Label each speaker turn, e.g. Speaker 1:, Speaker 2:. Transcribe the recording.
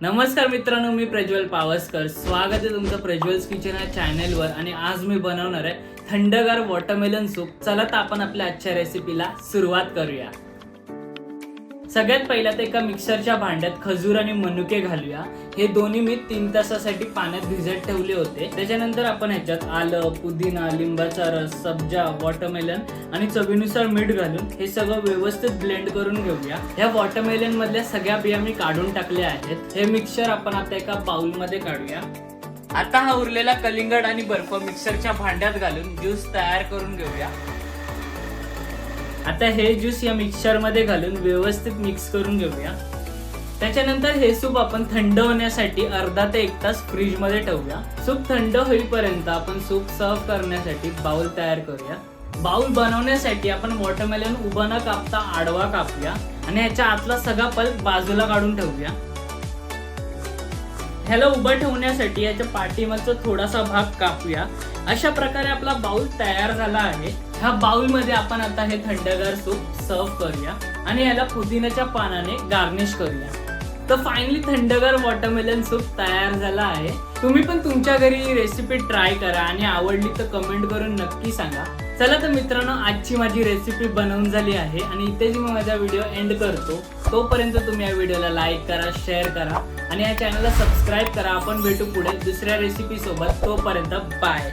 Speaker 1: नमस्कार मित्रांनो, मी प्रज्वल पावसकर. स्वागत आहे तुमचं प्रज्वल्स किचन या चॅनलवर. आणि आज मी बनवणार आहे थंडगार वॉटरमेलन सूप. चला तर आपण आपल्या आजच्या रेसिपीला सुरुवात करूया. सगळ्यात पहिला तर एका मिक्सरच्या भांड्यात खजूर आणि मनुके घालूया. हे दोन्ही मी 3 तासासाठी पाण्यात भिजत ठेवले होते. त्याच्यानंतर आपण ह्याच्यात आलं, पुदिना, लिंबाचा रस, सब्जा, वॉटरमेलन आणि चवीनुसार मीठ घालून हे सगळं व्यवस्थित ब्लेंड करून घेऊया. ह्या वॉटरमेलन मधल्या सगळ्या बिया मी काढून टाकल्या आहेत. हे मिक्सर आपण आता एका बाउल मध्ये काढूया. आता हा उरलेला कलिंगड आणि बर्फ मिक्सरच्या भांड्यात घालून ज्यूस तयार करून घेऊया. आता हे ज्यूस या मिक्सर मध्ये घालून व्यवस्थित मिक्स करून घेऊया. त्याच्यानंतर हे सूप आपण थंड होण्यासाठी अर्धा ते 1 तास फ्रीज मध्ये ठेवूया. सूप थंड होईपर्यंत आपण सूप सर्व करण्यासाठी बाउल तयार करूया. बाउल बनवण्यासाठी आपण वॉटरमेलन उभा न कापता आडवा कापूया आणि ह्याच्या आतला सगळा पल्प बाजूला काढून ठेवूया. ह्याला उभं ठेवण्यासाठी याच्या पाठीमागचा थोडासा भाग कापूया. अशा प्रकारे आपला बाउल तयार झाला आहे. ह्या बाउल मध्ये आपण आता हे थंडगार सूप सर्व करूया आणि याला पुदिन्याच्या पानाने गार्निश करूया. तर फायनली थंडगार वॉटरमेलन सूप तयार झाला आहे. तुम्ही पण तुमच्या घरी ही रेसिपी ट्राय करा आणि आवडली तर कमेंट करून नक्की सांगा. चला तर मित्रांनो, आजची माझी रेसिपी बनवून झाली आहे आणि इथेच मी माझा व्हिडिओ एंड करतो. तोपर्यंत तुम्ही या व्हिडिओला लाईक करा, शेअर करा आणि या चॅनलला सबस्क्राईब करा. आपण भेटू पुढे दुसऱ्या रेसिपी सोबत. तोपर्यंत बाय.